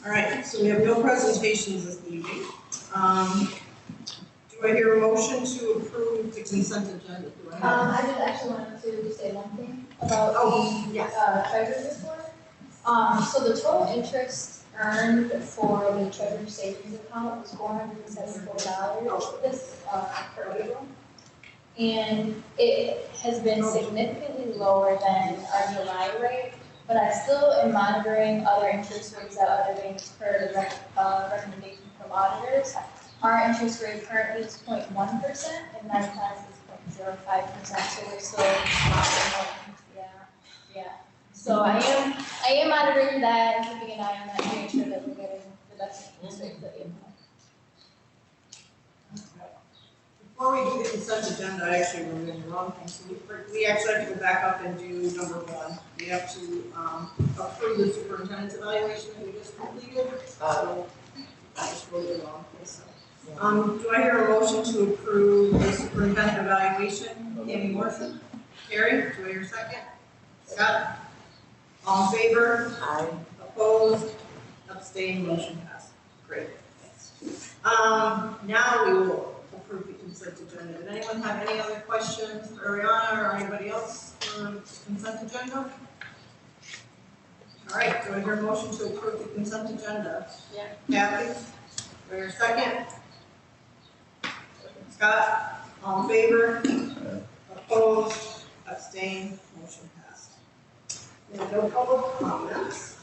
All right, so we have no presentations this evening. Do I hear a motion to approve the consent agenda? Do I have? I just actually wanted to say one thing about yes. treasurer's report. So the total interest earned for the treasurer savings account was $474 this per April. And it has been significantly lower than our July rate, but I still am monitoring other interest rates at other banks per the recommendation from auditors. Our interest rate currently is 0.1% and 9 times is 0.05%, so we're still yeah. So I am monitoring that and keeping an eye on that, making sure that we're getting the best interest rate that we have. Before we do the consent agenda, I actually wrote in the wrong thing. So we actually have to go back up and do number 1. We have to approve the superintendent's evaluation that we just completed. So I just wrote it wrong. So, do I hear a motion to approve the superintendent evaluation? Tammy Morrison. Carrie, do I hear a second? Scott? All in favor? Aye. Opposed? Abstained? Motion passed. Great. Thanks. Now we will approve the consent agenda. Did anyone have any other questions for Ariana or anybody else for the consent agenda? All right, do I hear a motion to approve the consent agenda? Yeah. Kathy? Do I hear a second? Scott? All in favor? Opposed? Abstained? Motion passed. We have no public comments.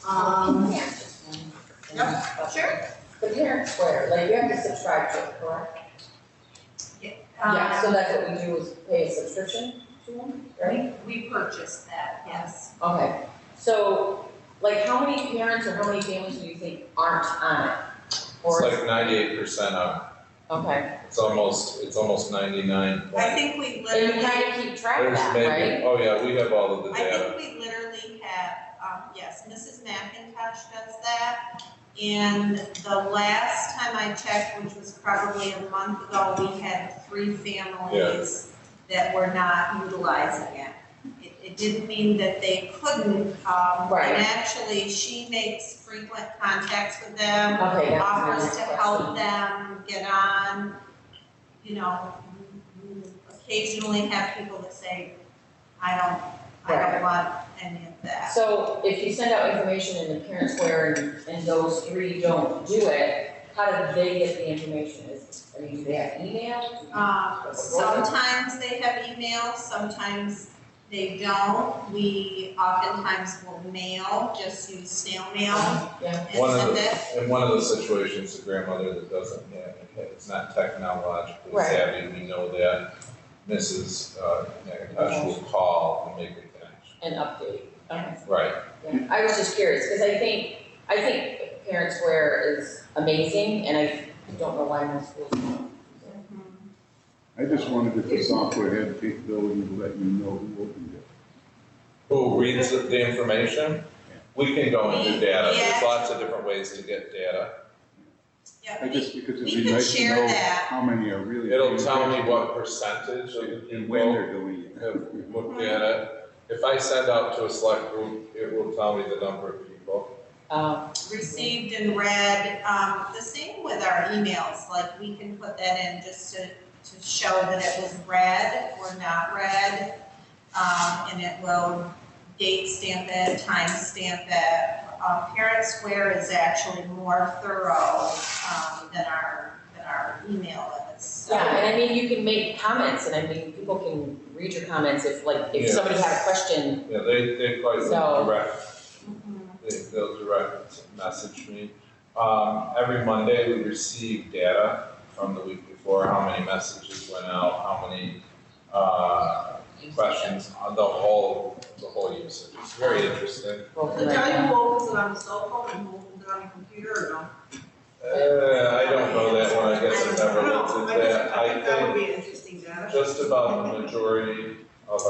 Yep, sure. The parent square, like you have to subscribe to it, correct? Yeah, so that's what we do is pay a subscription to them, right? We purchased that, yes. Okay, so like how many parents or how many families do you think aren't on it? Or it's like 98% on. Okay. It's almost 99. I think we And literally. you kind of keep track of that, maybe, right? oh yeah, we have all of the I data. think we literally have, yes, Mrs. McIntosh does that. And the last time I checked, which was probably a month ago, we had 3 families that were not utilizing it. It didn't mean that they couldn't, Right. and actually she makes frequent contacts with them, Okay, that's my offers next to question. help them get on. You know, we occasionally have people that say, I don't want any of that. So if you send out information in the parent square and those 3 don't do it, how do they get the information? Do they have email? Sometimes they have email, sometimes they don't. We oftentimes will mail, just use snail mail Yeah. and send it. In one of the situations, the grandmother that doesn't have, it's not technologically Right. savvy, we know that Mrs. McIntosh will call and make a connection. An update. Okay. Right. Yeah. I was just curious, because I think Parent Square is amazing, and I don't know why most schools don't. I just wondered if the software had the capability to let you know who opened it. Who reads the information? We can go and do data. Yeah. There's lots of different ways to get data. Yeah, I just, because it'd we be could nice to share know that. how many are really. It'll paying tell me attention what percentage of the and when people they're doing it. have looked at it. If I send out to a select group, it will tell me the number of people. Received and read, the same with our emails, like we can put that in just to show that it was read or not read. And it will date stamp it, time stamp it. Parent Square is actually more thorough than our email is. So. Yeah, and I mean, you can make comments, and I mean, people can read your comments if somebody had a question. Yeah, they quite So- direct. They'll direct message me. Every Monday we receive data from the week before, how many messages went out, how many questions on the whole usage. It's very interesting. Does it tell you who opens it on the cell phone and who opens it on the computer or no? I don't know that one, I guess I've never looked at that. I think that would think be interesting data. just about the majority of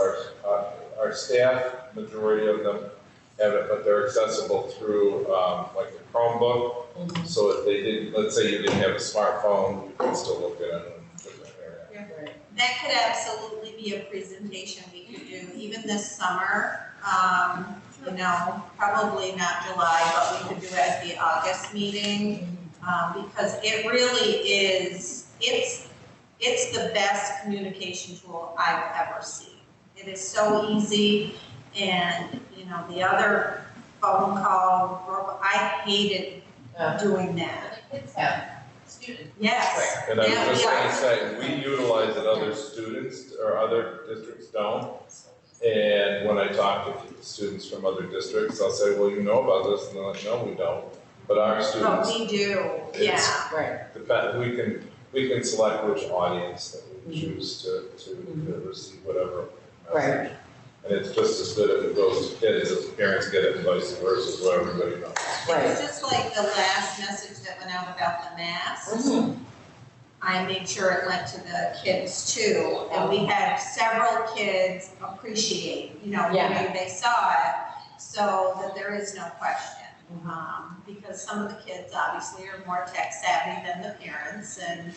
our staff, majority of them have it, but they're accessible through like the Chromebook. Mhm. So if they didn't, let's say you didn't have a smartphone, you can still look at it in a different area. Right. That could absolutely be a presentation we could do. Even this summer, You know, probably not July, but we could do it at the August meeting. Because it really is, it's the best communication tool I've ever seen. It is so easy, and, you know, the other phone call, I hated doing that. Kids have students. Yes. And I was just Yeah, gonna say, we utilize it, other students or other districts don't. And when I talk to students from other districts, I'll say, well, you know about this, and they're like, no, we don't. But our But students, we do, yeah. Right. we can select which audience that we choose to receive whatever message. Right. And it's just as good if it goes to kids as parents get it and vice versa, so everybody knows. It's just like the last message that went out about the masks. Mhm. I made sure it went to the kids too, and we had several kids appreciate, you know, Yeah. when they saw it, so that there is no question. Because some of the kids obviously are more tech savvy than the parents, and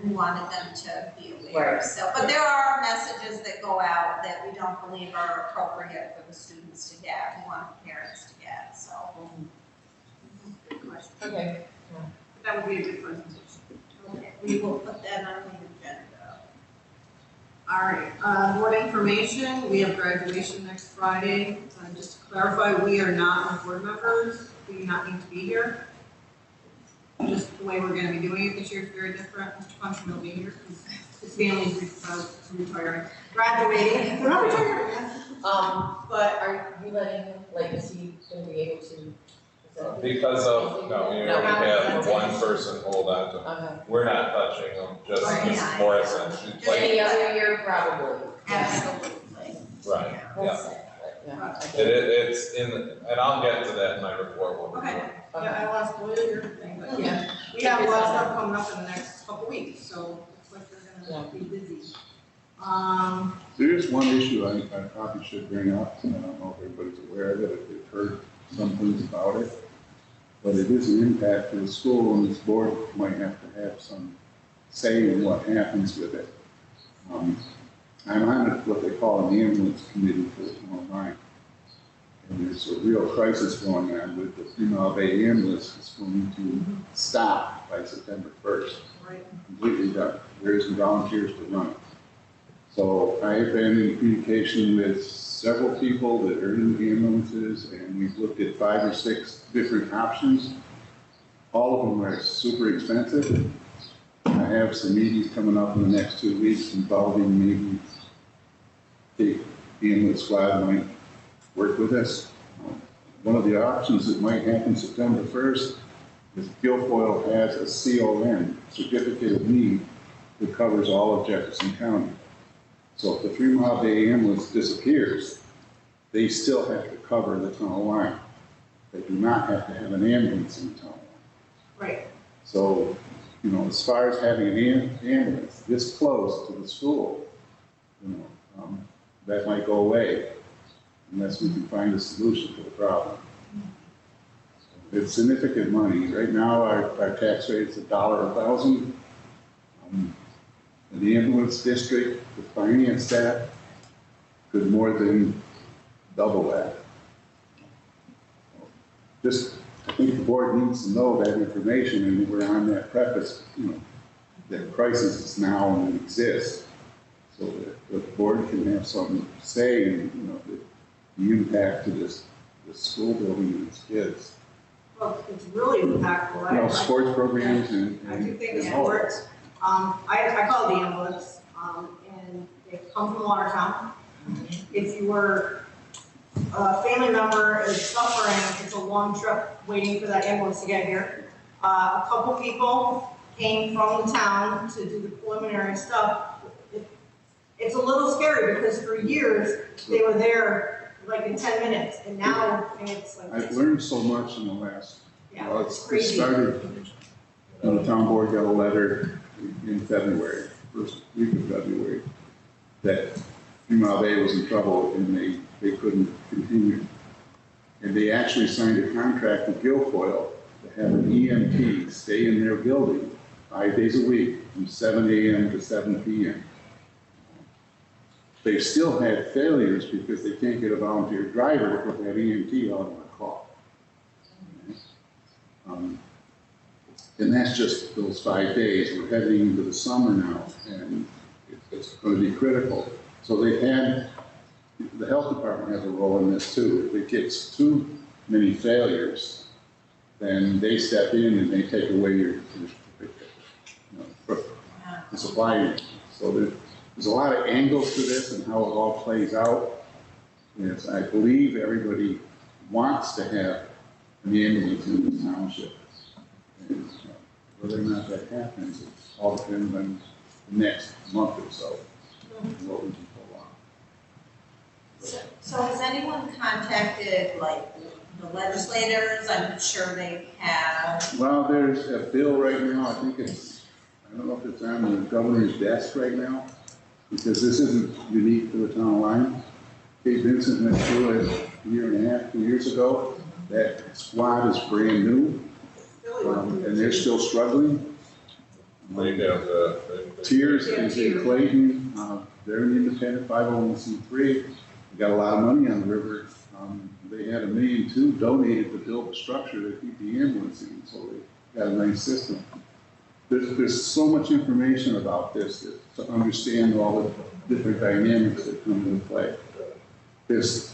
we wanted them to be aware. Right. So, but there are messages that go out that we don't believe are appropriate for the students to get, we want the parents to get, so. Good question. Okay. That would be a good presentation. Okay, we will put that on the agenda. All right, board information, we have graduation next Friday. Just to clarify, we are not board members, we do not need to be here. Just the way we're gonna be doing it this year is very different. Mr. Function will be here because his family's retiring, graduating. They're not retiring yet. But are you letting him, like, is he gonna be able to? is that- Because of, no, we already have one person hold on to them. Okay. We're not touching them, just Right. Mrs. Morrison, she's Just like, Any other year, probably. Absolutely. right, yeah. That's it, yeah. It's in, and I'll get to that in my report when we do Okay. it. Yeah, I lost all your thing, but yeah, we have a lot of stuff coming up in the next couple weeks, so it's like we're gonna be busy. There is one issue I probably should bring up, and I don't know if everybody's aware of it, if they've heard some things about it. But it is an impact to the school, and this board might have to have some say in what happens with it. I'm on what they call an ambulance committee for the town of Lyme. And there's a real crisis going on with the female bay ambulance is going to stop by September 1st. Right. Completely done. There isn't volunteers to run it. So I've been in communication with several people that are in the ambulances, and we've looked at 5 or 6 different options. All of them are super expensive. I have some meetings coming up in the next 2 weeks involving maybe the ambulance squad might work with us. One of the options that might happen September 1st is Guilfoyle has a CON, Certificate of Need, that covers all of Jefferson County. So if the 3 Mile Bay ambulance disappears, they still have to cover the town of Lyme. They do not have to have an ambulance in the town of Lyme. Right. So, you know, as far as having an ambulance this close to the school, you know, that might go away unless we can find a solution to the problem. It's significant money. Right now, our tax rate is $1 a thousand. The ambulance district, the finance staff, could more than double that. Just, I think the board needs to know that information, and we're on that preface, you know, that crisis is now and it exists, so that the board can have something to say, and, you know, the impact to this school building and its kids. Well, it's really impactful. You know, sports programs and. I do think the and all sports, I call it the ambulance, and they come from Watertown. If you were a family member is suffering, it's a long trip waiting for that ambulance to get here. A couple people came from the town to do the preliminary stuff. It's a little scary because for years, they were there like in 10 minutes, and now it's like. I've learned so much in the last, Yeah, well, it's it crazy. started, when the town board got a letter in February, first week of February, that 3 Mile Bay was in trouble and they couldn't continue. And they actually signed a contract with Guilfoyle to have an EMT stay in their building 5 days a week from 7 a.m. to 7 p.m. they've still had failures because they can't get a volunteer driver to put that EMT out on a call. And that's just those 5 days. We're heading into the summer now, and it's going to be critical. So they've had, the health department has a role in this too. If it gets too many failures, then they step in and they take away your the supply. So there's a lot of angles to this and how it all plays out. Yes, I believe everybody wants to have an ambulance in this township. And whether or not that happens, it all depends on the next month or so, and what we can pull off. So has anyone contacted like the legislators? I'm sure they have. Well, there's a bill right now, I think it's, I don't know if it's on the governor's desk right now, because this isn't unique to the town of Lyme. Kate Vincent went through it a year and a half, 2 years ago. That squad is brand new, and they're still struggling. Tears is in Clayton, they're an independent 501c3. They got a lot of money on the river. They had $1.2 million donated to build a structure to keep the ambulance in, so they got a nice system. There's so much information about this to understand all the different dynamics that come into play.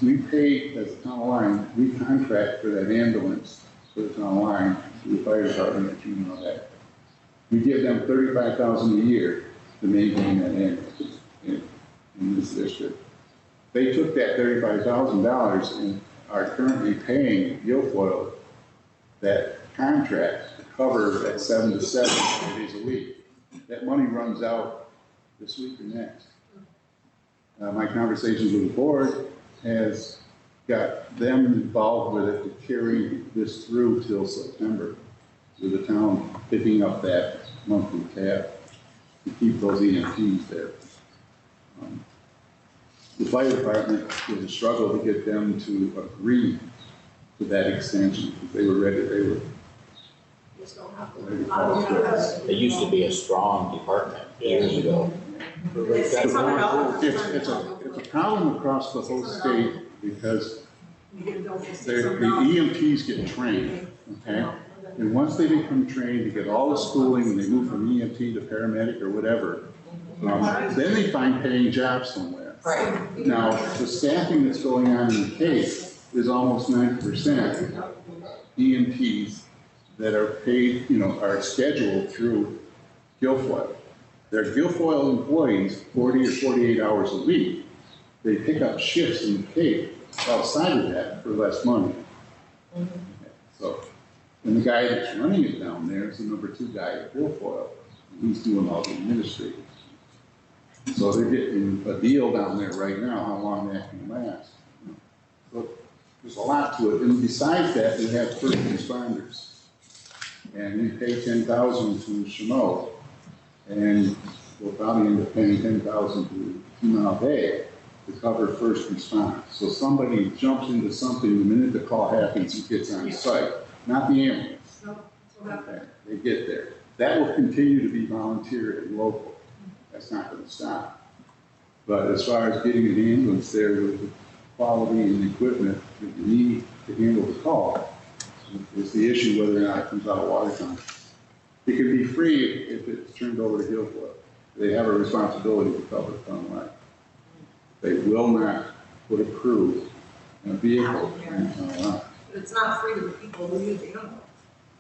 We pay, as a town of Lyme, we contract for that ambulance for the town of Lyme, through the fire department, if you know that. We give them $35,000 a year to maintain that ambulance in this district. They took that $35,000 and are currently paying Guilfoyle that contract to cover that 7 to 7 days a week. That money runs out this week or next. My conversations with the board has got them involved with it to carry this through till September, with the town picking up that monthly tab to keep those EMTs there. The fire department was a struggle to get them to agree to that extension, because they were ready, It used to be a strong department years ago. It's a problem across the whole state because the EMTs get trained, okay? And once they become trained, to get all the schooling, and they move from EMT to paramedic or whatever, then they find paying jobs somewhere. Right. Now, the staffing that's going on in the case is almost 90% EMTs that are paid, are scheduled through Guilfoyle. They're Guilfoyle employees 40 or 48 hours a week. They pick up shifts in the Cape outside of that for less money. So, and the guy that's running it down there is the #2 guy at Guilfoyle. He's doing all the administrative. So they're getting a deal down there right now, how long that can last. So there's a lot to it. And besides that, we have first responders. And we pay $10,000 to Chanel, and we'll probably end up paying $10,000 to Mount Bay to cover first response. So somebody jumps into something the minute the call happens and gets on site, not the ambulance. Okay, they get there. That will continue to be volunteer and local. That's not going to stop. But as far as getting an ambulance there with the quality and the equipment that you need to handle the call, is the issue whether or not it comes out of Watertown. It can be free if it's turned over to Guilfoyle. They have a responsibility to cover the town line. They will not put a crew in a vehicle in the town line. But it's not free to the people who use the animal.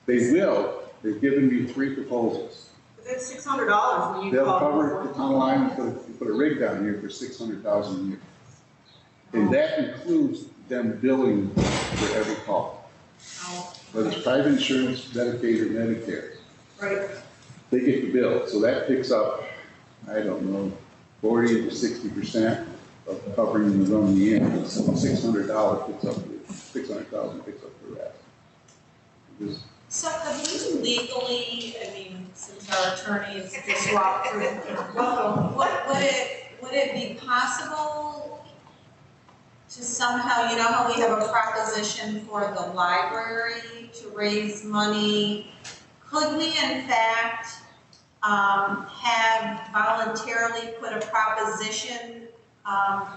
They will. They've given me 3 proposals. But that's $600 when you They'll call. cover the town line and put a rig down here for $600,000 a year. And that includes them billing for every call. Whether it's private insurance, Medicaid, or Medicare. Right. They get the bill, so that picks up, I don't know, 40 to 60% of covering the run the ambulance. So $600 picks up, $600,000 picks up the rest. So could we legally, since our attorneys just walked through, would it be possible to somehow, how we have a proposition for the library to raise money? Could we in fact have voluntarily put a proposition on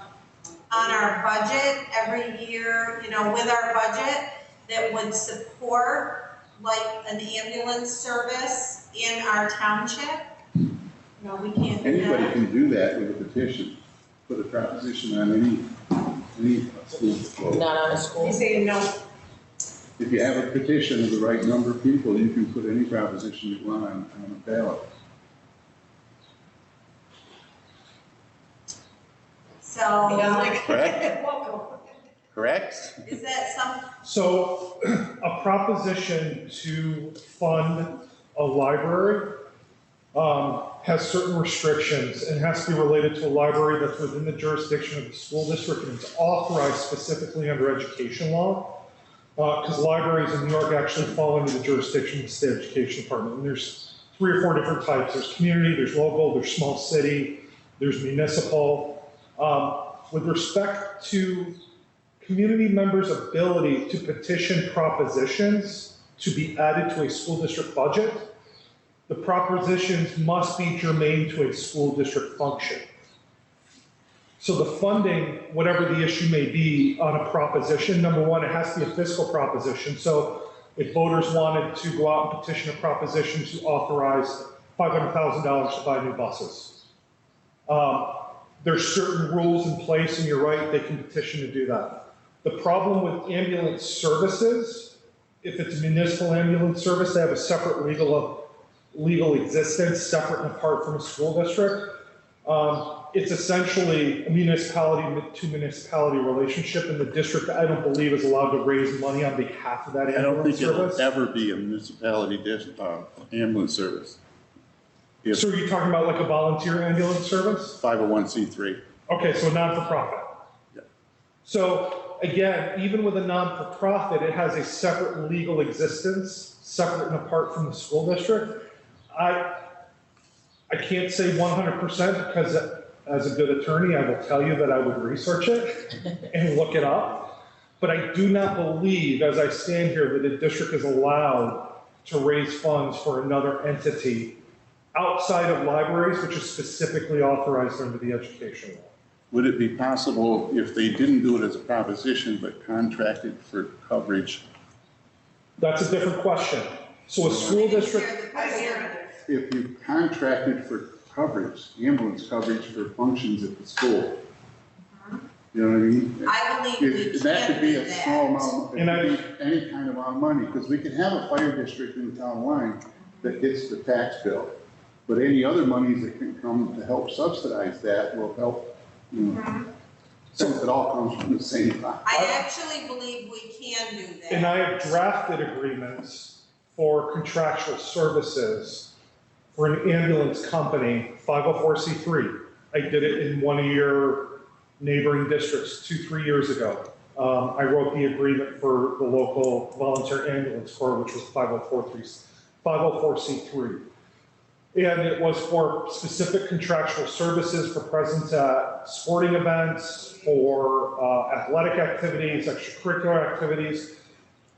our budget every year, you know, with our budget that would support like an ambulance service in our township? No, we can't do Anybody that. can do that with a petition, put a proposition on any school vote. Not on a You school. say no, If you have a petition of the right number of people, you can put any proposition you want on a ballot. So Correct? welcome. Correct? is that some, So a proposition to fund a library has certain restrictions and has to be related to a library that's within the jurisdiction of the school district and it's authorized specifically under education law. Because libraries in New York actually fall under the jurisdiction of the state education department. And there's 3 or 4 different types. There's community, there's local, there's small city, there's municipal. With respect to community members' ability to petition propositions to be added to a school district budget, the propositions must be germane to a school district function. So the funding, whatever the issue may be on a proposition, number one, it has to be a fiscal proposition. So if voters wanted to go out and petition a proposition to authorize $500,000 to buy new buses, there's certain rules in place, and you're right, they can petition to do that. The problem with ambulance services, if it's a municipal ambulance service, they have a separate legal existence, separate and apart from a school district. It's essentially a municipality to municipality relationship, and the district, I don't believe, is allowed to raise money on behalf of that I don't ambulance think it'll service. ever be a municipality ambulance service. If So are you talking about like a volunteer ambulance service? 501c3. Okay, so non-for-profit. Yeah. So again, even with a non-for-profit, it has a separate legal existence, separate and apart from the school district. I can't say 100% because as a good attorney, I will tell you that I would research it and look it up. But I do not believe, as I stand here, that a district is allowed to raise funds for another entity outside of libraries, which is specifically authorized under the education law. Would it be possible if they didn't do it as a proposition, but contracted for coverage? That's a different question. So a school district, Hear the question. If you contracted for coverage, ambulance coverage for functions at the school, you know what I mean? I believe we If that can could be do a small that. amount, And it could be any kind of amount of money, because we can have a fire district in the town line that hits the tax bill. But any other monies that can come to help subsidize that will help, you know, since it all comes from the same pot. I actually believe we can do that. and I have drafted agreements for contractual services for an ambulance company, 504c3. I did it in one of your neighboring districts 2-3 years ago. I wrote the agreement for the local volunteer ambulance corps, which was 504c3. And it was for specific contractual services for presence at sporting events, for athletic activities, extracurricular activities,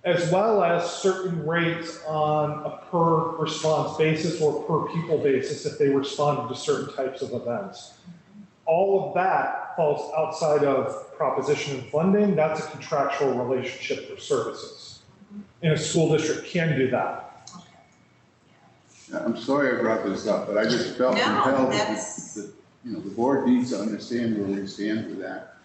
as well as certain rates on a per response basis or per people basis if they responded to certain types of events. All of that falls outside of proposition and funding. That's a contractual relationship for services. And a school district can do that. I'm sorry I brought this up, but I just felt No, compelled that's- that, you know, the board needs to understand where we stand with that.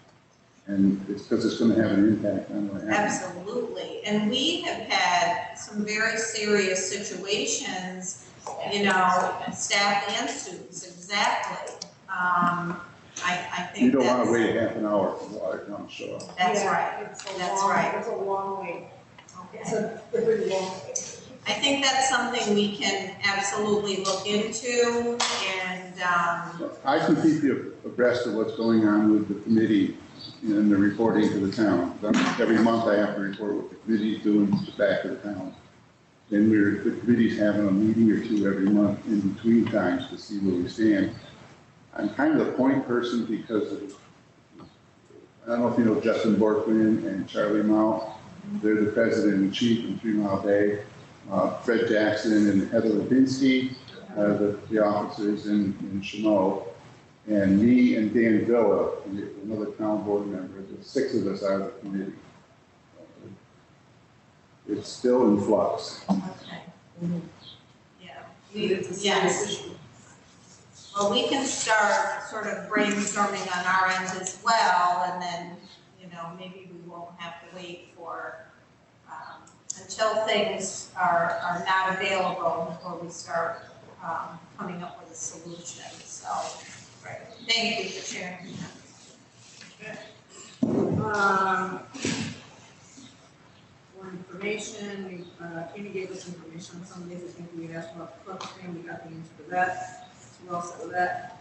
And it's because it's gonna have an impact on what happens. Absolutely, and we have had some very serious situations, you know, staff and students, exactly. I You think don't wanna that's, wait half an hour for water to come show up. that's Yeah, right, it's a that's long- right. It's a long way. It's Okay. a pretty long way. I think that's something we can absolutely look into, and, I can keep you abreast of what's going on with the committee and the reporting to the town. Every month I have to report what the committee's doing to the back of the town. And the committee's having a meeting or two every month in between times to see where we stand. I'm kind of the point person because of, I don't know if you know Justin Borkman and Charlie Mao. They're the president and chief in 3 Mile Bay. Fred Jackson and Heather Lipinski, the officers in Chino. And me and Dan Villa, another town board member, the 6 of us out of the committee. It's still in flux. Okay. Yeah. It's a serious Yes. issue. Well, we can start sort of brainstorming on our end as well, and then, you know, maybe we won't have to wait for, until things are not available before we start, coming up with a solution, so. Right. Thank you for sharing that. For information, we, Amy gave us information on some of these, I think we had asked about the club stream, we got the answer to that, so we're all set with that.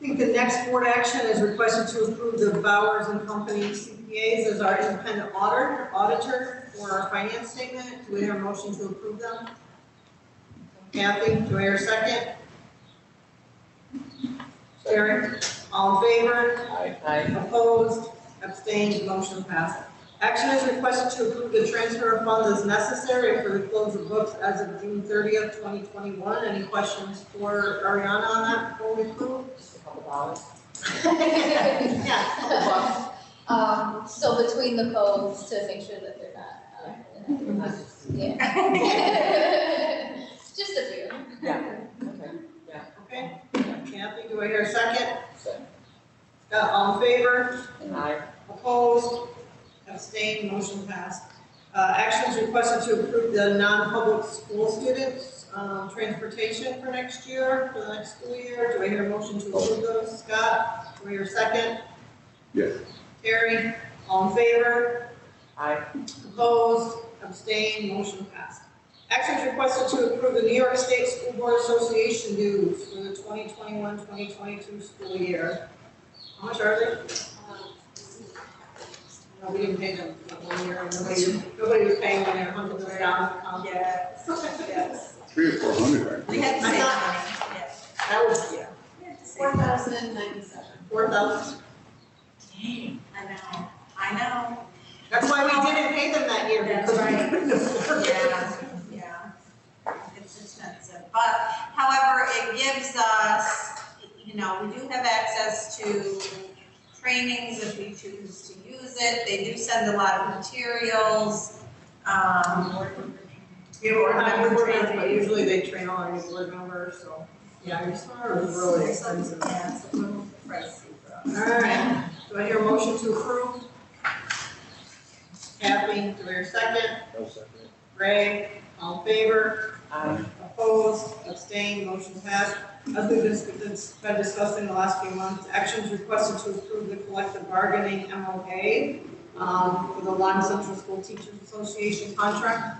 I think the next board action is requested to approve the Bowers and Company CPAs as our independent auditor for our finance statement. Do we have a motion to approve them? Kathy, do I hear a second? Eric, all in favor? I, Opposed, abstained, motion passed. Action is requested to approve the transfer of funds as necessary for the close of books as of June 30th, 2021. Any questions for Ariana on that before we approve? Just a couple dollars. Yeah, couple bucks. So between the codes to make sure that they're not, Not just- yeah. Just a few. Yeah, okay. Okay, Kathy, do I hear a second? Second. Scott, all in favor? I, Opposed, abstained, motion passed. Action is requested to approve the non-public school students, transportation for next year, for the next school year. Do I hear a motion to approve those? Scott, do I hear a second? Yes. Terry, all in favor? I, Opposed, abstained, motion passed. Action is requested to approve the New York State School Board Association dues for the 2021-2022 school year. How much are they? No, we didn't pay them for 1 year, nobody was paying when they were hunting them down. Yeah. Yes. 300 or 400, right? We had to I save thought- money, yes. That was, yeah, We had to save money. 4,097. 4,000. dang. I know. That's why we didn't pay them that year, because That's we right. couldn't afford it. Yeah. It's expensive, but however, it gives us, you know, we do have access to trainings if we choose to use it. They do send a lot of materials. Yeah, we're not board members, but usually they train all our new board members, so, yeah, your summer was really expensive. Yeah, it's a little pricey. All right, do I hear a motion to approve? Kathy, do I hear a second? no second. Ray, all in favor? I, Opposed, abstained, motion passed. As we've been discussing the last few months, actions requested to approve the collective bargaining MOA for the Lyme Central School Teachers Association contract.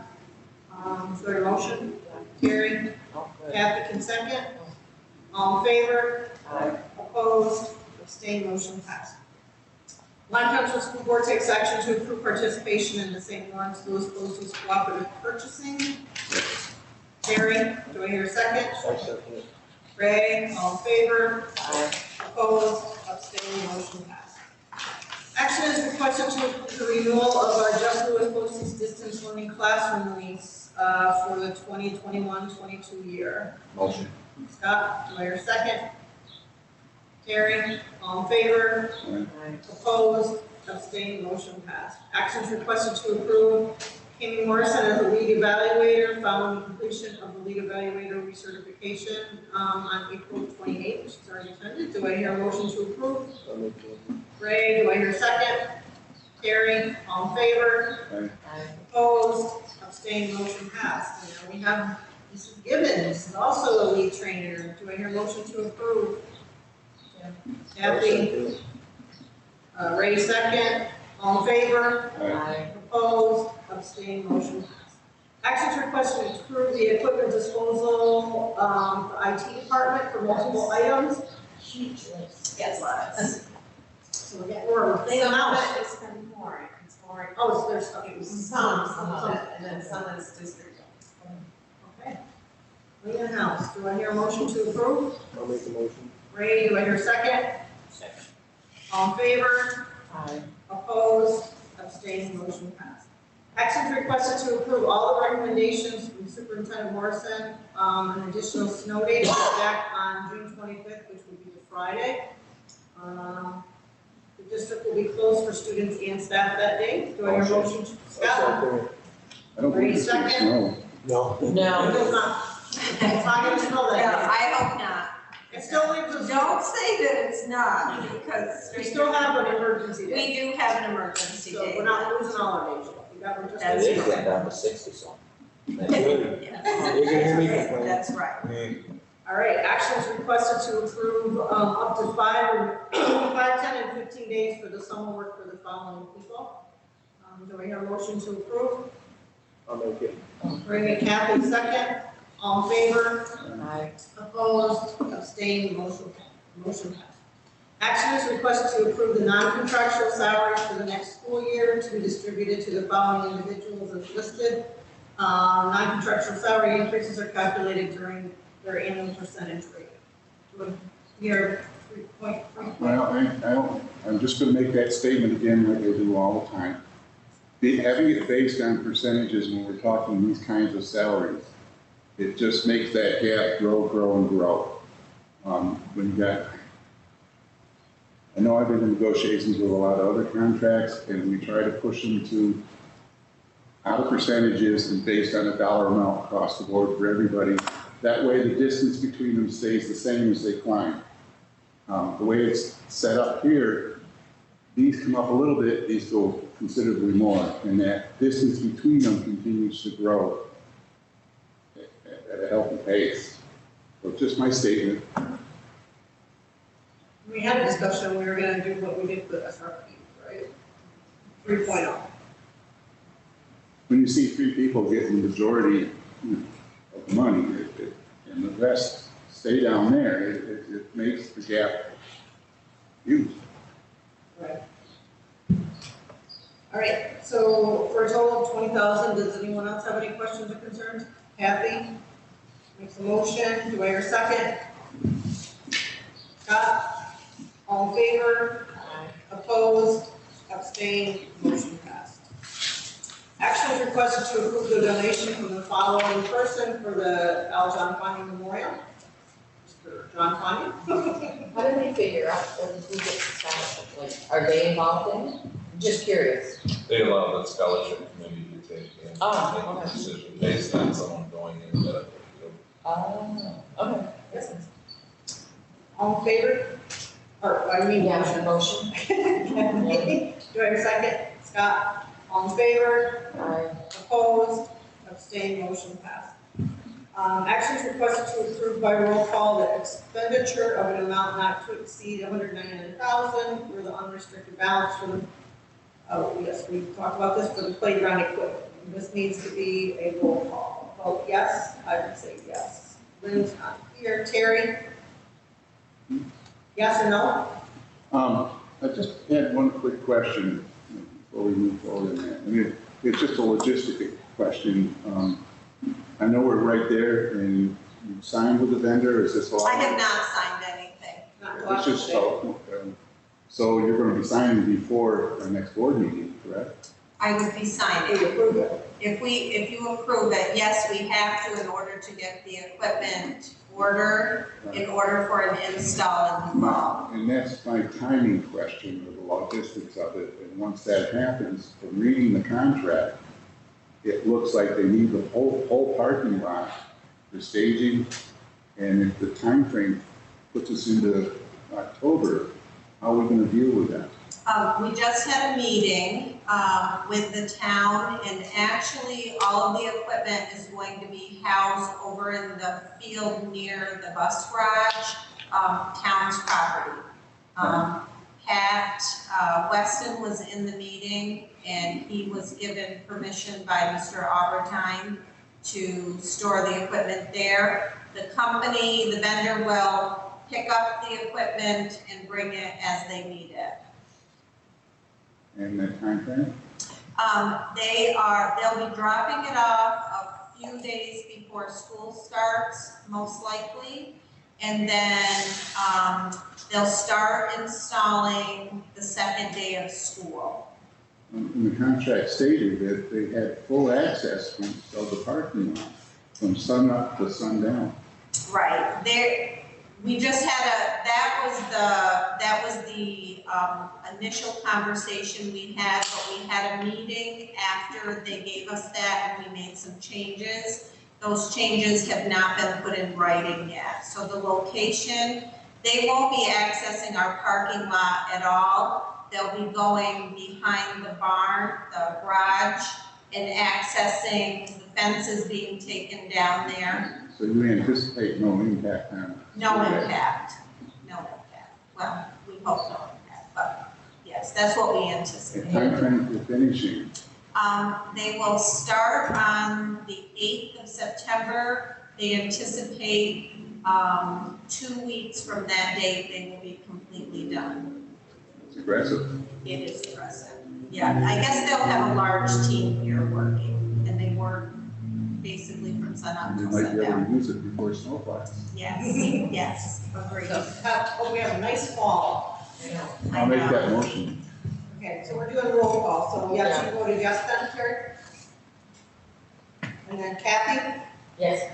Is there a motion? Terry, oh, good. Kathy can second. All in favor? I, Opposed, abstained, motion passed. Lyme Central School Board takes action to approve participation in the St. Lawrence Louis BOCES cooperative purchasing. Terry, do I hear a second? Second. Ray, all in favor? I, Opposed, abstained, motion passed. Action is requested to approve the renewal of our Just Louis BOCES distance learning classroom lease for the 2021-22 year. Motion. Scott, do I hear a second? Terry, all in favor? I, Opposed, abstained, motion passed. Actions requested to approve Amy Morrison as a lead evaluator following completion of the lead evaluator recertification on April 28th, which is already attended. Do I hear a motion to approve? Ray, do I hear a second? Terry, all in favor? I, Opposed, abstained, motion passed. And now we have Mrs. Gibbons, also a lead trainer. Do I hear a motion to approve? Kathy? Ray, second. All in favor? I, Opposed, abstained, motion passed. Actions requested to approve the equipment disposal, IT department for multiple items. huge list. Yes. So we're paying them out. It's been pouring, it's pouring. Oh, so there's stuff. Some of it, and then some is district. Okay. Clean house. Do I hear a motion to approve? I'll make the motion. Ray, do I hear a second? Second. All in favor? I, Opposed, abstained, motion passed. Actions requested to approve all the recommendations from Superintendent Morrison, an additional snow day back on June 25th, which would be the Friday. The district will be closed for students and staff that day. Do I hear a motion? Scott? I don't believe it's gonna Second. snow. No. It No, does not. It's not gonna snow Yeah, that I hope not. day. It still leaves us. Don't say that it's not, because We still have an emergency day. we do have an emergency So day. we're not losing all our days. We got, we're just. That's It went down to 60 something. That's good. Yes. You can hear me complain. That's right. All right, actions requested to approve, up to 5, 10, and 15 days for the summer work for the following people. Do I hear a motion to approve? I'll make it. Bring it Kathy, second. All in favor? I, Opposed? Abstained? Motion passed. Action is requested to approve the non-contractual salaries for the next school year to be distributed to the following individuals as listed. Non-contractual salary increases are calculated during their annual percentage rate. Here, 3.3. Well, I'm just gonna make that statement again like I do all the time. Having it based on percentages when we're talking these kinds of salaries, it just makes that gap grow and grow. When you got, I know I've been in negotiations with a lot of other contracts, and we try to push them to out of percentages and based on a dollar amount across the board for everybody. That way the distance between them stays the same as they climb. The way it's set up here, these come up a little bit, these go considerably more, and that distance between them continues to grow at a healthy pace. So just my statement. We had a discussion, we were gonna do what we did with SRP, right? 3.0. When you see three people getting the majority of the money, and the rest stay down there, it makes the gap huge. Right. All right, so for a total of 20,000, does anyone else have any questions or concerns? Kathy makes a motion, do I hear a second? Scott? All in favor? Opposed? Abstained? Motion passed. Action is requested to approve the donation from the following person for the Al John Fine Memorial. Mr. John Fine. how did they figure out who gets the scholarship? Like, are they involved in it? Just curious. They allow the scholarship committee to take and Oh, make a okay. decision based on someone going in the. Oh, okay. Yes. All in favor? Or, I mean, Yeah, motion. Do I hear a second? Scott? All in favor? I, Opposed? Abstained? Motion passed. Actions requested to approve by roll call the expenditure of an amount not to exceed $199,000 for the unrestricted balance for the, oh, yes, we talked about this, for the playground equipment. This needs to be a roll call. Vote yes, I would say yes. Lynn's not here. Terry? Yes or no? I just had one quick question before we move forward in that. I mean, it's just a logistic question. I know we're right there and you signed with the vendor, is this all? I have not signed anything. Not It's just, so you're gonna be signing before our next board meeting, correct? I would be signing. We approve it. If you approve it, yes, we have to in order to get the equipment ordered, in order for an install in the fall. And that's my timing question, or the logistics of it. And once that happens, from reading the contract, it looks like they need the whole parking lot for staging. And if the time frame puts us into October, how are we gonna deal with that? We just had a meeting with the town, and actually all of the equipment is going to be housed over in the field near the bus garage, town's property. Pat Weston was in the meeting, and he was given permission by Mr. Aubertine to store the equipment there. The company, the vendor will pick up the equipment and bring it as they need it. And that time frame? They'll be dropping it off a few days before school starts, most likely. And then, they'll start installing the second day of school. And the contract stated that they had full access of the parking lot from sun up to sundown. Right, We just had that was the initial conversation we had, but we had a meeting after they gave us that and we made some changes. Those changes have not been put in writing yet. So the location, they won't be accessing our parking lot at all. They'll be going behind the barn, the garage, and accessing the fences being taken down there. So you anticipate no impact on? No impact, no impact. Well, we hope no impact, but yes, that's what we The anticipate. timeframe for finishing, They will start on the 8th of September. They anticipate 2 weeks from that date, they will be completely done. it's aggressive. It is aggressive. Yeah, I guess they'll have a large team here working, and they work basically from sun up They till might be able sundown. to use it before snow flies. Yes, yes, agreed. Hope we have a nice fall. I'll make that motion. Okay, so we're doing roll call, so yes, you voted yes then, Terry? And then Kathy, Yes.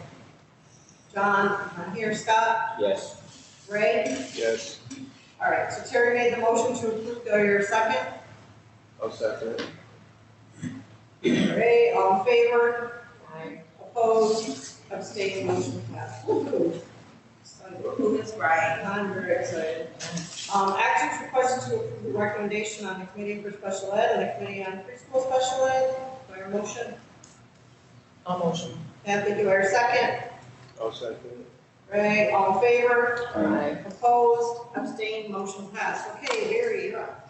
John, I'm here, Scott, Yes. Ray? Yes. All right, so Terry made the motion to approve, do I hear a second? I'll second it. Ray, all in favor? Aye. Opposed? Abstained, motion passed. Woo-hoo. Who is right? I'm very excited. Actions requested to approve the recommendation on the committee for special ed and the committee on preschool special ed. Do I hear a motion? I'll motion. Kathy, do I hear a second? I'll second it. Ray, all in favor? Aye. Opposed? Abstained, motion passed. Okay, Barry, you're up.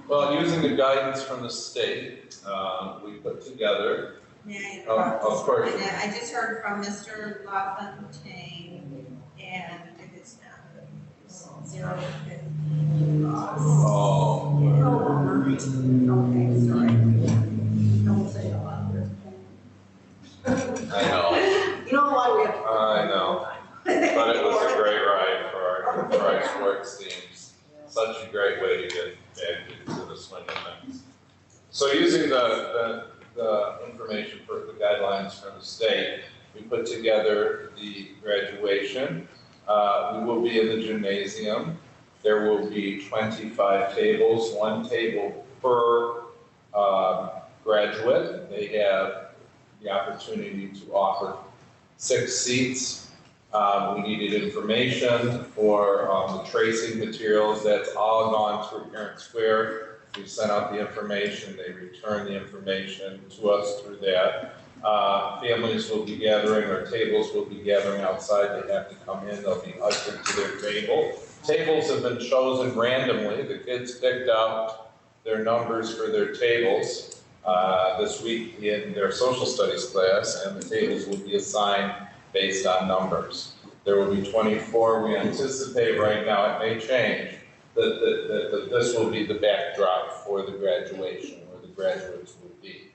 Well, using the guidance from the state, we put together, May I Oh, interrupt? of course. I just heard from Mr. LaFontaine, and it is not 0 to 50. oh, Okay, sorry. Don't say a lot. I know, You know why we have to. I know. But it was a great ride for our sports teams. Such a great way to get back into the swing of things. So using the information for the guidelines from the state, we put together the graduation. We will be in the gymnasium. There will be 25 tables, 1 table per graduate. They have the opportunity to offer 6 seats. We needed information for the tracing materials. That's all gone through Parent Square. We sent out the information, they return the information to us through that. Families will be gathering, or tables will be gathering outside. They have to come in, they'll be ushered to their table. Tables have been chosen randomly. The kids picked out their numbers for their tables this week in their social studies class, and the tables will be assigned based on numbers. There will be 24. We anticipate right now, it may change, that this will be the backdrop for the graduation, where the graduates will be.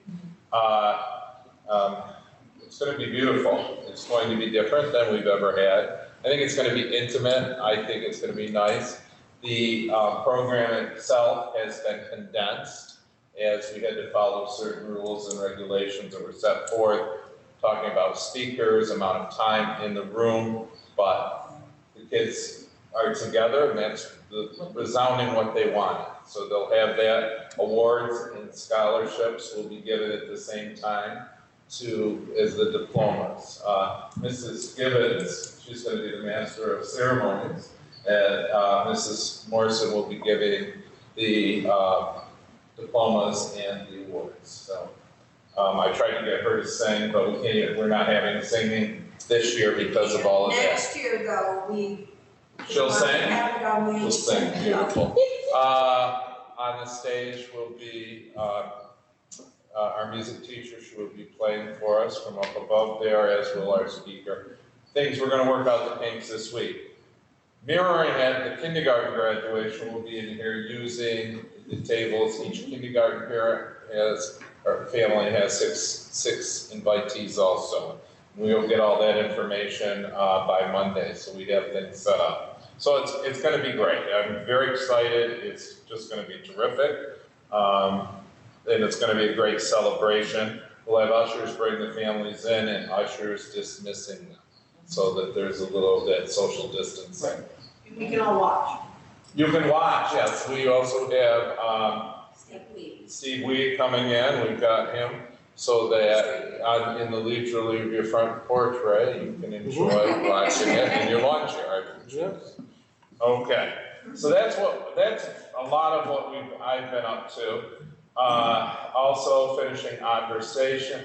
It's going to be beautiful. It's going to be different than we've ever had. I think it's going to be intimate. I think it's going to be nice. The program itself has been condensed, as we had to follow certain rules and regulations that were set forth, talking about speakers, amount of time in the room, but the kids are together, and that's resounding what they wanted. So they'll have that. Awards and scholarships will be given at the same time as the diplomas. Mrs. Gibbons, she's going to be the master of ceremonies, and Mrs. Morrison will be giving the diplomas and the awards. So I tried to get her to sing, but we're not having singing this year because of all of that. Next year though, She'll sing? have it on the. She'll sing, beautiful. On the stage will be our music teacher. She will be playing for us from up above there, as will our speaker. Things we're going to work out the kinks this week. Mirroring at the kindergarten graduation, we'll be in here using the tables. Each kindergarten parent or family has six invitees also. We'll get all that information by Monday, so we have things set up. So it's going to be great. I'm very excited. It's just going to be terrific. And it's going to be a great celebration. We'll have ushers bring the families in and ushers dismissing them. so that there's a little that social distancing. We can all watch. You can watch, yes, we also have, Steve Weed coming in, we've got him, so that in the leisurely of your front porch, Ray, you can enjoy watching it in your lunch yard. Okay, so that's a lot of what I've been up to. Also finishing observations,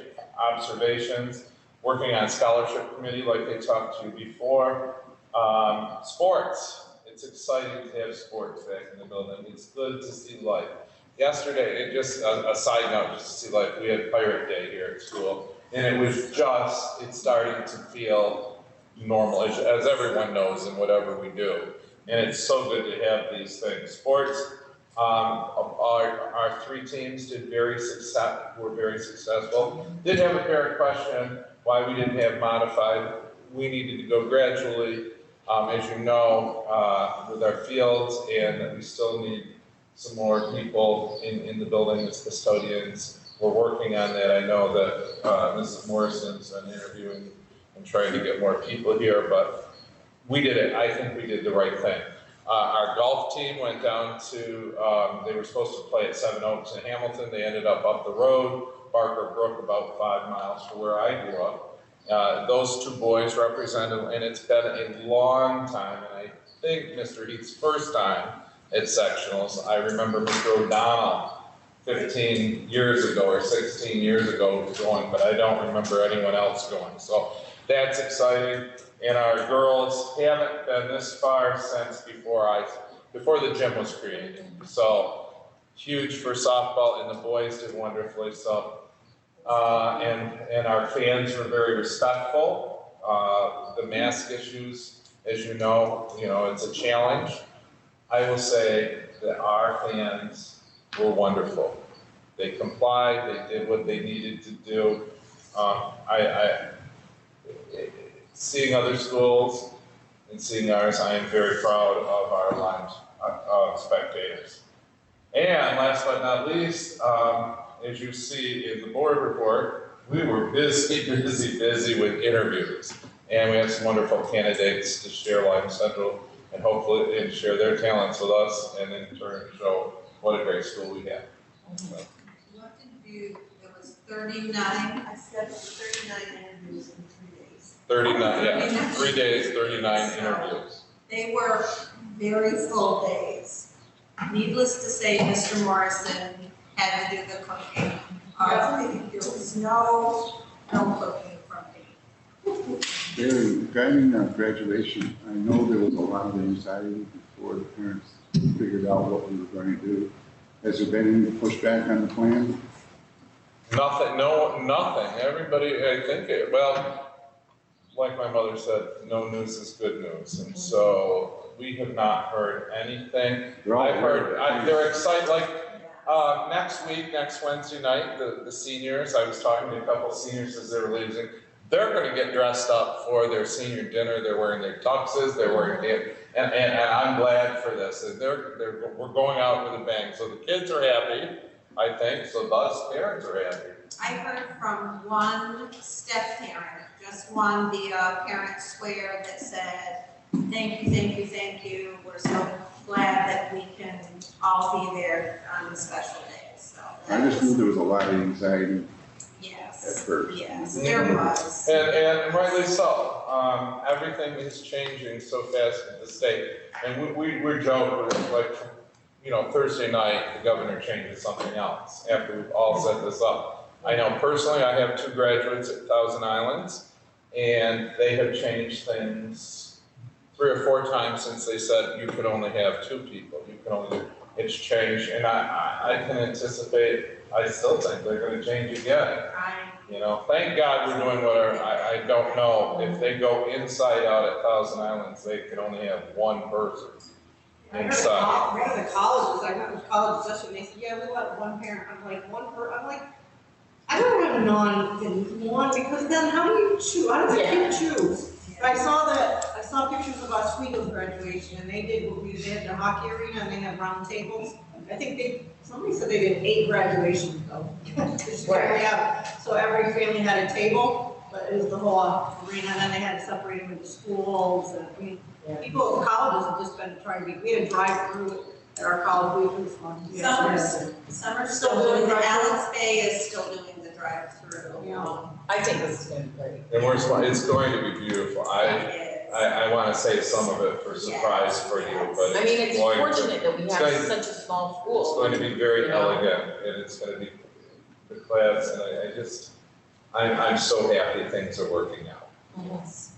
working on scholarship committee like they talked to you before. Sports, it's exciting to have sports back in the building. It's good to see life. Yesterday, just a side note, just to see life, we had Pirate Day here at school, and it was it's starting to feel normal, as everyone knows in whatever we do. And it's so good to have these things. Sports, our 3 teams were very successful. Did have a parent question why we didn't have modified. We needed to go gradually, as you know, with our fields, and we still need some more people in the building as custodians. We're working on that. I know that Mrs. Morrison's been interviewing and trying to get more people here, but we did it. I think we did the right thing. Our golf team went down to, they were supposed to play at Seven Oaks in Hamilton. They ended up the road, Barker Brook, about 5 miles from where I grew up. Those 2 boys represented, and it's been a long time, and I think Mr. Heath's first time at sectionals. I remember Mr. O'Donnell 15 years ago or 16 years ago going, but I don't remember anyone else going. So that's exciting. And our girls haven't been this far since before the gym was created. So huge for softball, and the boys did wonderfully. So and our fans were very respectful. The mask issues, as you know, it's a challenge. I will say that our fans were wonderful. They complied, they did what they needed to do. Seeing other schools and seeing ours, I am very proud of our Lyme spectators. And last but not least, as you see in the board report, we were busy with interviews. And we have some wonderful candidates to share Lyme Central and hopefully share their talents with us, and in turn show what a great school we have. So. What did you, it was 39, I said 39 interviews in 3 days. 39, yeah, 3 days, 39 interviews. They were very full days. Needless to say, Mr. Morrison had to do the cooking. There was no cooking from me. Regarding graduation, I know there was a lot of anxiety before the parents figured out what we were going to do. Has there been any pushback on the plan? Nothing, nothing. Everybody, I think, like my mother said, no news is good news. And so we have not heard anything. They're excited, like next Wednesday night, the seniors, I was talking to a couple of seniors as they were leaving. They're going to get dressed up for their senior dinner. They're wearing their tuxes. They're wearing and I'm glad for this. And we're going out with a bang. So the kids are happy, I think. So thus parents are happy. I heard from one step parent, just one, the parent square that said, thank you. We're so glad that we can all be there on the special day. So I just knew there was a lot of anxiety. Yes. At first. Yes, there was. And rightly so. Everything is changing so fast in the state. And we're joking, like, Thursday night, the governor changes something else after we've all set this up. I know personally, I have 2 graduates at Thousand Islands, and they have changed things 3 or 4 times since they said you could only have 2 people. It's changed, and I can anticipate, I still think they're going to change again. Thank God we're doing I don't know. If they go inside out at Thousand Islands, they can only have 1 person inside. One of the colleges, I went with college session, they said, yeah, we let 1 parent. I'm like, 1 per, I'm like, I don't have one, because then how do you choose? How do you choose? I saw pictures of Oswego's graduation, and they had the hockey arena, and they had round tables. I think somebody said they did 8 graduations though. So every family had a table, but it was the whole arena, and then they had to separate them into schools, and, I mean, Yeah. people at colleges have just been trying to be, we had a drive-through at our college, we was fun. Summer's still doing, the Alex Bay is still doing the drive-through. Yeah. I think this is gonna be great. And it's going to be beautiful. I wanna save some of it for surprise for you, but I mean, it's going to- fortunate that we it's have going- such a small It's school. going to be very You know? elegant, and it's gonna be the class, and I'm so happy things are working out. Yes.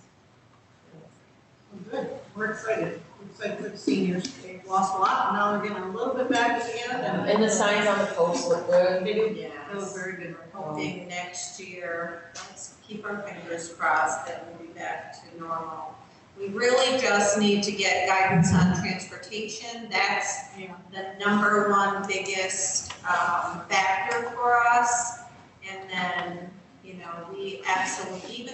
Good, we're excited. We're excited for the seniors. They've lost a lot, and now they're getting a little bit back again, And the signs on the posts look good. Yeah, That was very good. we're hoping next year, let's keep our fingers crossed that we'll be back to normal. We really just need to get guidance on transportation. That's the number one biggest factor for us. And then, you know, we absolutely,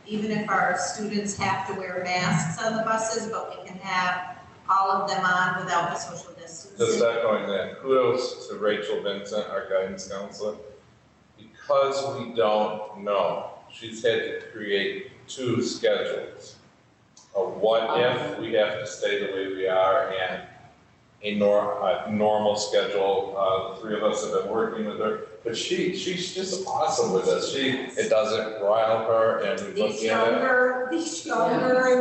even if our students have to wear masks on the buses, but we can have all of them on without the social Just distancing. echoing that, kudos to Rachel Vincent, our guidance counselor. Because we don't know, she's had to create 2 schedules. A what if we have to stay the way we are, and a normal schedule. The 3 of us have been working with her, but she's just awesome with us. It doesn't rile her, and we look These at it. younger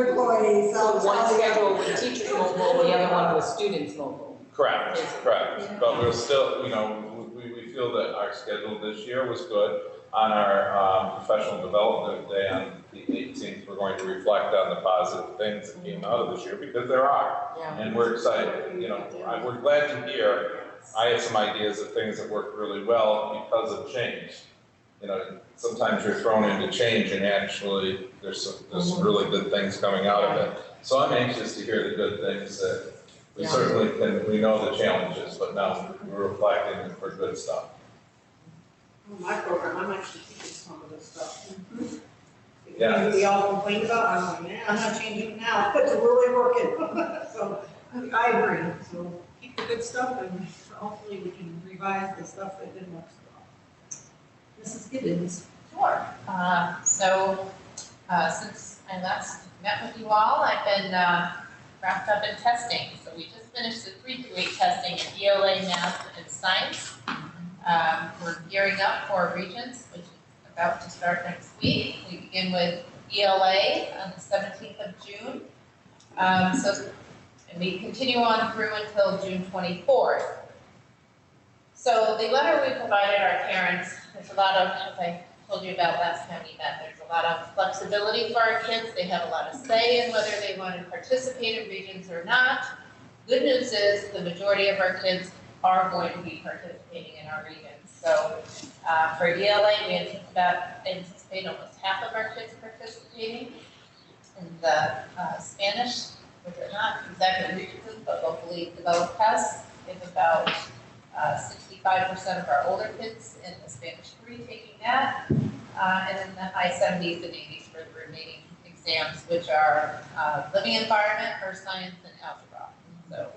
employees, So one schedule with teachers mobile, the other one with students mobile. Correct, Yeah. but we're still, you know, we feel that our schedule this year was good. On our professional development day on the 18th, we're going to reflect on the positive things that came out of this year, because there are. Yeah. And we're excited, you know, we're glad to hear. I have some ideas of things that work really well because of change. You know, sometimes you're thrown into change, and actually there's some really good things coming out of it. So I'm anxious to hear the good things that we certainly can. We know the challenges, but now we're reflecting for good stuff. My program, I'm actually teaching some of this stuff. Yes. We all complain about, I'm like, man, I'm not changing it now, it's really working. So, I agree, so keep the good stuff, and hopefully we can revise the stuff that didn't work so well. Mrs. Gibbons. Sure. Since I last met with you all, I've been wrapped up in testing. So we just finished the 3-2-8 testing in ELA, math, and science. We're gearing up for Regents, which is about to start next week. We begin with ELA on the 17th of June. And we continue on through until June 24th. So the letter we provided our parents, there's a lot of, as I told you about last time we met, there's a lot of flexibility for our kids. They have a lot of say in whether they want to participate in Regents or not. Good news is the majority of our kids are going to be participating in our Regents. So for ELA, we anticipate almost half of our kids participating. In the Spanish, which are not exactly Regents, but locally developed tests, we have about 65% of our older kids in the Spanish 3 taking that, and in the high 70s and 80s for the remaining exams, which are living environment, earth science, and algebra. So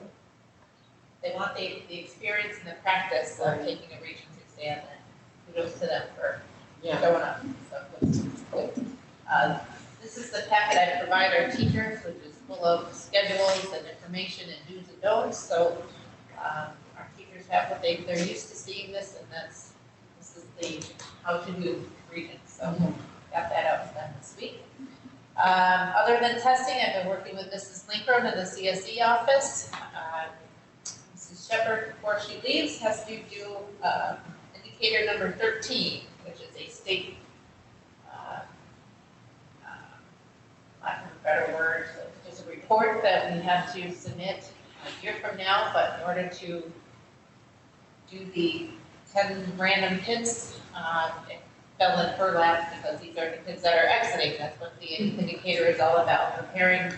they want the experience and the practice of taking a Regents exam, and kudos to them for showing up. So it's good. This is the packet I provide our teachers, which is full of schedules and information and do's and don'ts. So our teachers have what they're used to seeing this, and this is the how to do Regents. So got that out to them this week. Other than testing, I've been working with Mrs. Linkrum in the CSD office. Mrs. Shepherd, before she leaves, has to do indicator number 13, which is a state, lack of a better word, so it's just a report that we have to submit a year from now, but in order to do the 10 random kids, it fell in her lap because these are the kids that are exiting. That's what the indicator is all about, preparing,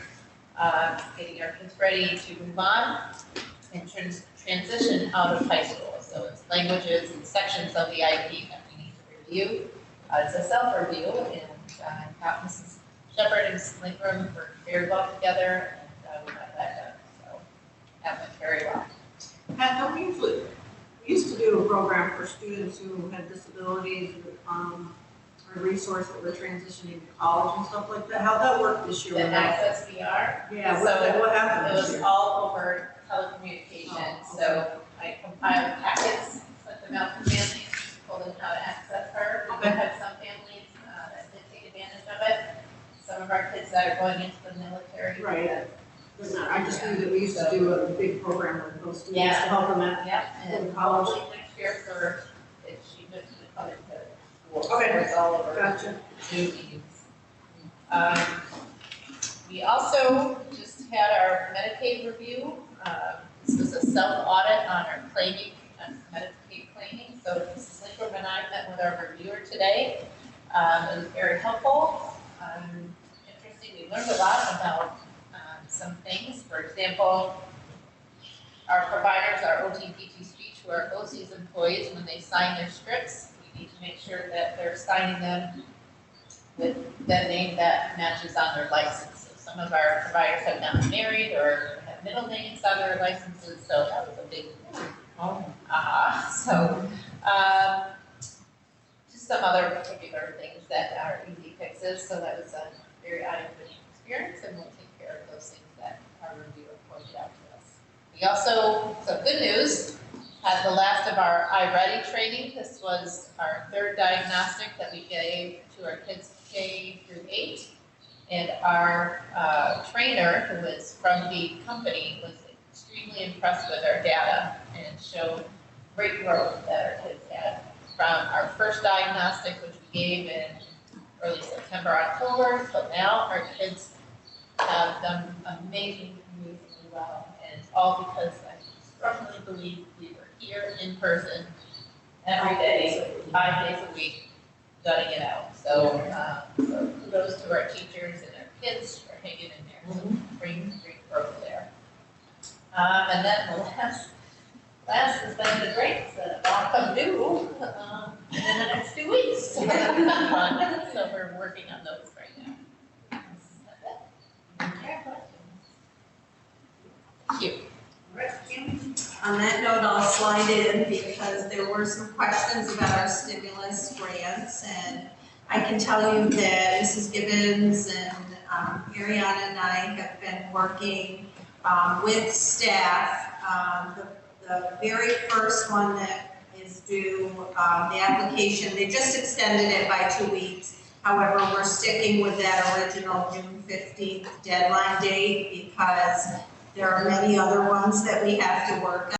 getting our kids ready to move on and transition out of high school. So it's languages and sections of the IP that we need to review. It's a self-review, and got Mrs. Shepherd and Mrs. Linkrum worked very well together, and we got that done. So that went very well. Pat, don't we usually, we used to do a program for students who had disabilities, a resource that we're transitioning to college and stuff like that. How'd that work this year? The Access VR. Yeah, So what happened it this was year? all over telecommunications, Oh, okay. so I compiled packets, sent them out to families, told them how to access her. We Okay. had some families that did take advantage of it. Some of our kids that are going into the military. Right. I just knew that we used to do a big program with those students to Yeah. help them out. Yep, In and college. probably next year for, if she went to come into school. Okay. So it's all over. Gotcha. Zoom meetings. We also just had our Medicaid review. This was a self-audit on our claiming, Medicaid claiming. So Lincoln and I met with our reviewer today. It was very helpful. Interesting, we learned a lot about some things. For example, our providers, our OT, PT, speech, who are OC's employees, when they sign their scripts, we need to make sure that they're signing them with the name that matches on their license. So some of our providers have gotten married or have middle names on their licenses, so that was a big, So, just some other particular things that are easy fixes, so that was a very eye-opening experience, and we'll take care of those things that our reviewer pointed out to us. We also, some good news, had the last of our iReady training. This was our third diagnostic that we gave to our kids K through 8. And our trainer, who is from the company, was extremely impressed with our data and showed great growth that our kids had. From our first diagnostic, which we gave in early September, October, till now, our kids have done amazingly well. And all because I strongly believe we were here in person every day, 5 days a week, gutting it out. So kudos to our teachers and our kids for hanging in there. So great growth there. And then the last is then the grants that all come due in the next 2 weeks. So we're working on those right now. Thank you. On that note, I'll slide in because there were some questions about our stimulus grants, and I can tell you that Mrs. Gibbons and Ariana and I have been working with staff. The very first one that is due, the application, they just extended it by 2 weeks. However, we're sticking with that original June 15th deadline date because there are many other ones that we have to work on.